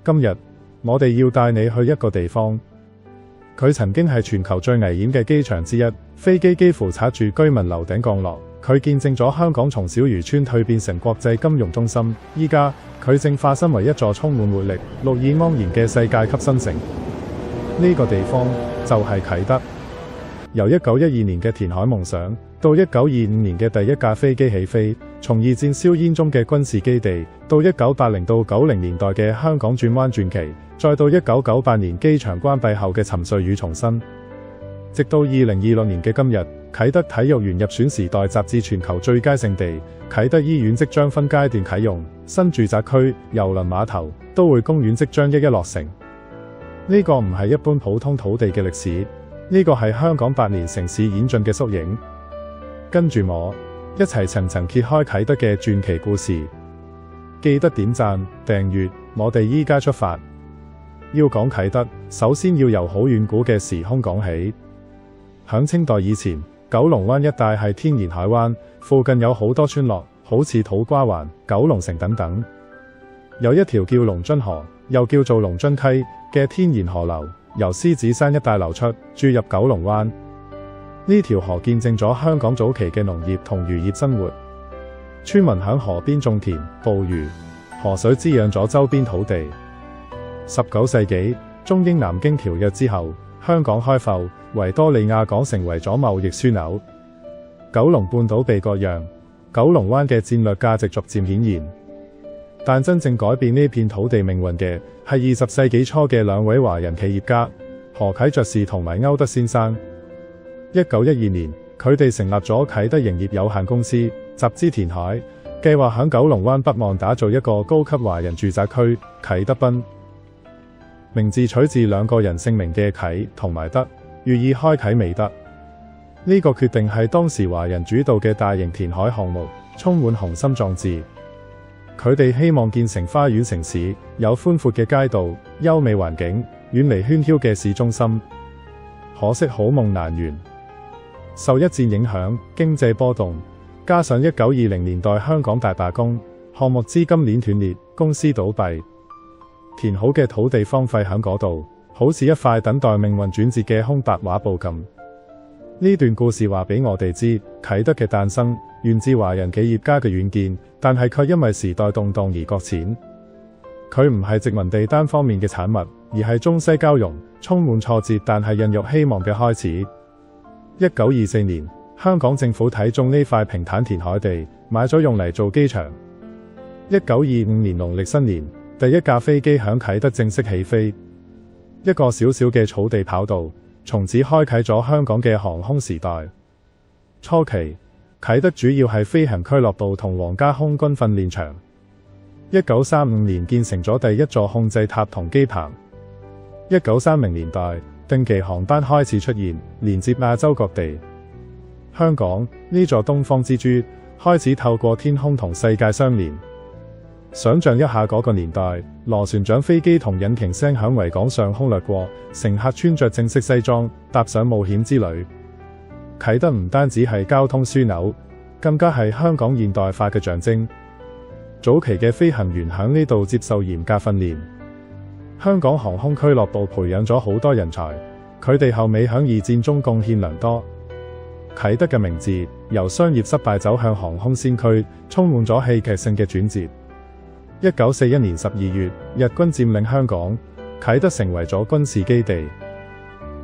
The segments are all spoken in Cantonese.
今日我哋要帶你去一個地方，佢曾經係全球最危險嘅機場之一，飛機幾乎擦住居民樓頂降落。佢見證咗香港從小漁村蛻變成國際金融中心，依家佢正化身為一座充滿活力、綠意盎然嘅世界級新城。呢個地方就係啟德。由1912年嘅填海夢想，到1925年嘅第一架飛機起飛，從二戰硝煙中嘅軍事基地，到1980到90年代嘅香港轉彎傳奇，再到1998年機場關閉後嘅沉睡與重生，直到2026年嘅今日，啟德體育園入選時代雜誌全球最佳勝地，啟德醫院即將分階段啟用，新住宅區、郵輪碼頭、都會公園即將一一落成。呢個唔係一般普通土地嘅歷史，呢個係香港8年城市演進嘅縮影。跟住我一齊層層揭開啟德嘅傳奇故事。記得點讚訂閱，我哋依家出發。要講啟德，首先要由好遠古嘅時空講起。響清代以前，九龍灣一帶係天然海灣，附近有好多村落，好似土瓜灣、九龍城等等。有一條叫龍津河，又叫做龍津溪嘅天然河流，由獅子山一帶流出，注入九龍灣。呢條河見證咗香港早期嘅農業同漁業生活，村民響河邊種田、捕魚，河水滋養咗周邊土地。19世紀，中英南京條約之後，香港開埠，維多利亞港成為咗貿易樞紐，九龍半島被割讓，九龍灣嘅戰略價值逐漸顯現。但真正改變呢片土地命運嘅，係20世紀初嘅兩位華人企業家，何啟爵士同埋歐德先生。1912年，佢哋成立咗啟德營業有限公司，集資填海，計劃響九龍灣北岸打造一個高級華人住宅區啟德濱。名字取自兩個人姓名嘅啟同埋德，寓意開啟美德。呢個決定係當時華人主導嘅大型填海項目，充滿雄心壯志。佢哋希望建成花園城市，有寬闊嘅街道、優美環境，遠離喧囂嘅市中心。可惜好夢難圓。受一戰影響，經濟波動，加上1920年代香港大罷工，項目資金鏈斷裂，公司倒閉，填好嘅土地荒廢響嗰度，好似一塊等待命運轉折嘅空白畫布咁。呢段故事話俾我哋知，啟德嘅誕生源自華人企業家嘅遠見，但係卻因為時代動盪而擱淺。佢唔係殖民地單方面嘅產物，而係中西交融，充滿挫折但係孕育希望嘅開始。1924年，香港政府睇中呢塊平坦填海地，買咗用嚟做機場。1925年農曆新年，第一架飛機響啟德正式起飛。一個小小嘅草地跑道，從此開啟咗香港嘅航空時代。初期，啟德主要係飛行俱樂部同皇家空軍訓練場。1935年建成咗第一座控制塔同機棚。1930年代，定期航班開始出現，連接亞洲各地。香港呢座東方之珠開始透過天空同世界相連。想象一下嗰個年代，螺旋槳飛機同引擎聲響維港上空掠過，乘客穿着正式西裝，踏上冒險之旅。啟德唔單止係交通樞紐，更加係香港現代化嘅象徵。早期嘅飛行員響呢度接受嚴格訓練。香港航空俱樂部培養咗好多人才，佢哋後尾響二戰中貢獻良多。啟德嘅名字由商業失敗走向航空先驅，充滿咗戲劇性嘅轉折。1941年12月，日軍佔領香港，啟德成為咗軍事基地。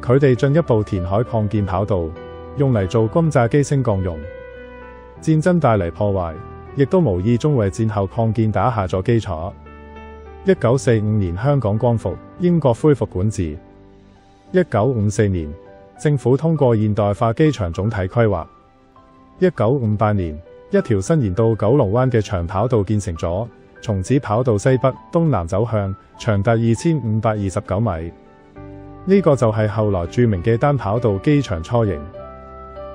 佢哋進一步填海擴建跑道，用嚟做轟炸機升降用。戰爭帶嚟破壞，亦都無意中為戰後擴建打下咗基礎。1945年香港光復，英國恢復管治。1954年，政府通過現代化機場總體規劃。1958年，一條伸延到九龍灣嘅長跑道建成咗，從此跑道西北、東南走向，長達2529米。呢個就係後來著名嘅單跑道機場雛形。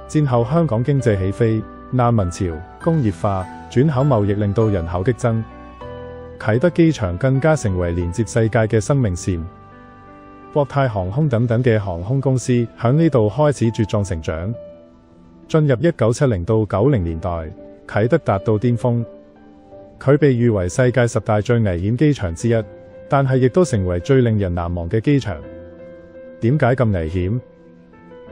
戰後香港經濟起飛，難民潮、工業化、轉口貿易令到人口激增。啟德機場更加成為連接世界嘅生命線。國泰航空等等嘅航空公司響呢度開始茁壯成長。進入1970到90年代，啟德達到巔峰。佢被譽為世界10大最危險機場之一，但係亦都成為最令人難忘嘅機場。點解咁危險？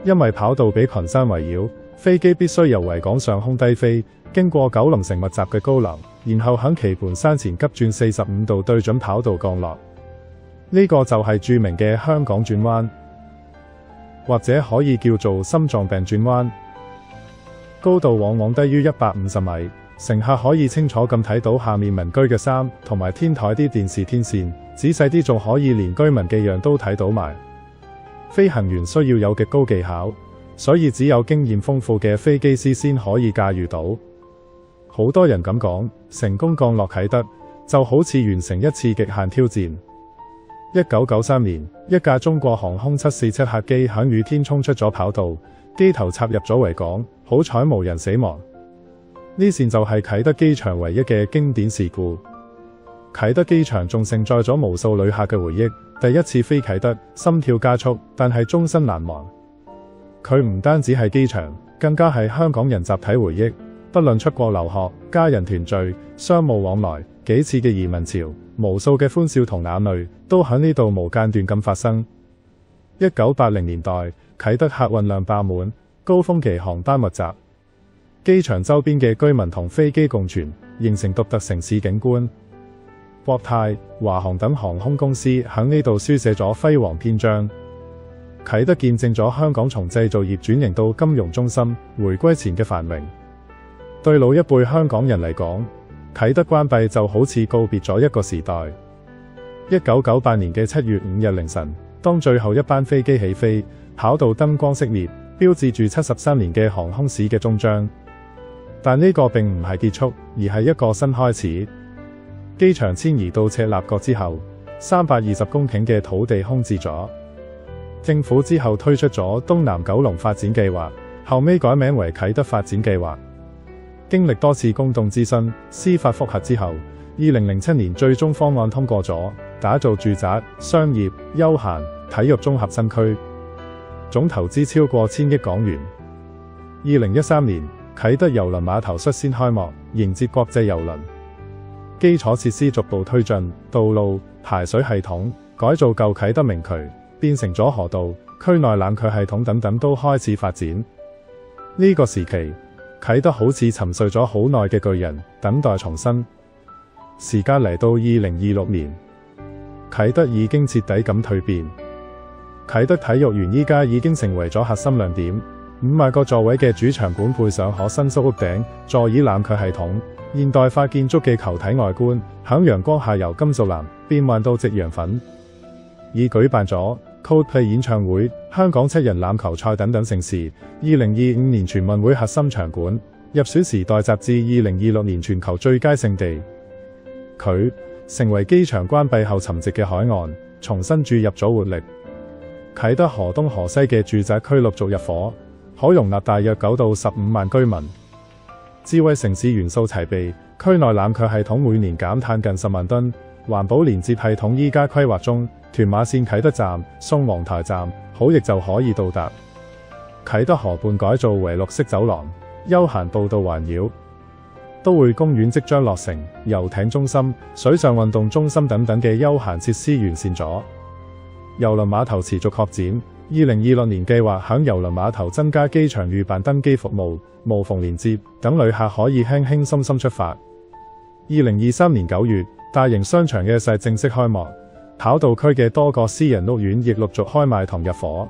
因為跑道俾群山圍繞，飛機必須由維港上空低飛，經過九龍城密集嘅高樓，然後響棋盤山前急轉45度對準跑道降落。呢個就係著名嘅香港轉彎，或者可以叫做心臟病轉彎。高度往往低於150米，乘客可以清楚咁睇到下面民居嘅山同埋天台啲電視天線，仔細啲仲可以連居民嘅樣都睇到埋。飛行員需要有極高技巧，所以只有經驗豐富嘅飛機師先可以駕馭到。好多人咁講，成功降落啟德就好似完成一次極限挑戰。1993年，一架中國航空747客機響雨天衝出咗跑道，機頭插入咗維港，好彩無人死亡。呢線就係啟德機場唯一嘅經典事故。啟德機場仲承載咗無數旅客嘅回憶，第一次飛啟德，心跳加速，但係終身難忘。佢唔單止係機場，更加係香港人集體回憶。不論出國留學、家人團聚、商務往來，幾次嘅移民潮，無數嘅歡笑同眼淚，都喺呢度無間斷咁發生。1980年代，啟德客運量爆滿，高峰期航班密集，機場周邊嘅居民同飛機共存，形成獨特城市景觀。國泰、華航等航空公司喺呢度書寫咗輝煌篇章。啟德見證咗香港從製造業轉型到金融中心，回歸前嘅繁榮。對老一輩香港人嚟講，啟德關閉就好似告別咗一個時代。1998年嘅7月5日凌晨，當最後一班飛機起飛，跑道燈光熄滅，標誌住73年嘅航空史嘅終章。但呢個並唔係結束，而係一個新開始。機場遷移到赤鱲角之後，320公頃嘅土地空置咗。政府之後推出咗東南九龍發展計劃，後尾改名為啟德發展計劃。經歷多次公眾諮詢、司法覆核之後，2007年最終方案通過咗，打造住宅、商業、休閒、體育綜合新區，總投資超過1000億港元。2013年，啟德郵輪碼頭率先開幕，迎接國際郵輪。基礎設施逐步推進，道路、排水系統、改造舊啟德明渠，變成咗河道，區內冷卻系統等等都開始發展。呢個時期，啟德好似沉睡咗好耐嘅巨人，等待重生。時間嚟到2026年，啟德已經徹底咁蛻變。啟德體育園依家已經成為咗核心亮點，5萬個座位嘅主場館配上可伸縮屋頂、座椅冷卻系統，現代化建築嘅球體外觀，響陽光下由金屬藍變幻到夕陽粉。已舉辦咗 Coldplay 演唱會、香港7人欖球賽等等盛事。2025年全運會核心場館，入選時代雜誌2026年全球最佳勝地。佢成為機場關閉後沉寂嘅海岸，重新注入咗活力。啟德河東河西嘅住宅區陸續入伙，可容納大約9到15萬居民。智慧城市元素齊備，區內冷卻系統每年減碳近10萬噸。環保連接系統依家規劃中，屯馬線啟德站、宋皇臺站好易就可以到達。啟德河畔改造為綠色走廊、休閒步道環繞。都會公園即將落成，遊艇中心、水上運動中心等等嘅休閒設施完善咗。郵輪碼頭持續擴展，2026年計劃響郵輪碼頭增加機場預辦登機服務、無縫連接，等旅客可以輕輕鬆鬆出發。2023年9月，大型商場嘅勢正式開幕，跑道區嘅多個私人屋苑亦陸續開賣同入伙。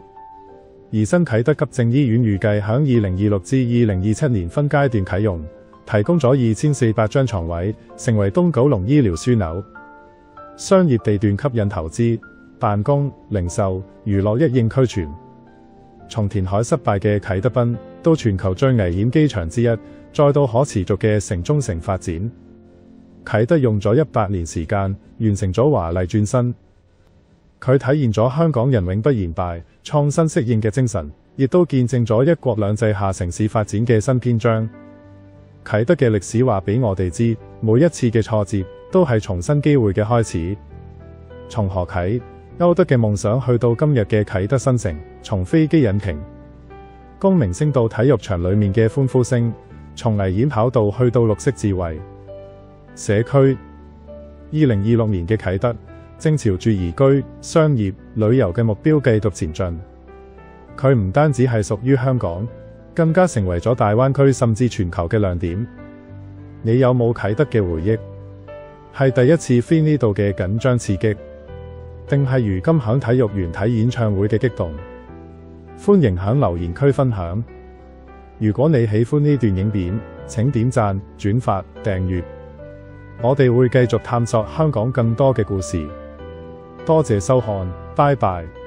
而新啟德急症醫院預計響2026至2027年分階段啟用，提供咗2400張床位，成為東九龍醫療樞紐。商業地段吸引投資、辦公、零售、娛樂一應俱全。從填海失敗嘅啟德濱，到全球最危險機場之一，再到可持續嘅城中城發展。啟德用咗100年時間，完成咗華麗轉身。佢體現咗香港人永不言敗、創新適應嘅精神，亦都見證咗一國兩制下城市發展嘅新篇章。啟德嘅歷史話俾我哋知，每一次嘅挫折都係重新機會嘅開始。從何啟、歐德嘅夢想去到今日嘅啟德新城，從飛機引擎、光明星到體育場裡面嘅歡呼聲，從危險跑道去到綠色智慧社區。2026年嘅啟德，正朝住宜居、商業、旅遊嘅目標繼續前進。佢唔單止係屬於香港，更加成為咗大灣區甚至全球嘅亮點。你有冇啟德嘅回憶？係第一次飛呢度嘅緊張刺激，定係如今響體育園睇演唱會嘅激動？歡迎響留言區分享。如果你喜歡呢段影片，請點讚、轉發、訂閱。我哋會繼續探索香港更多嘅故事。多謝收看，拜拜。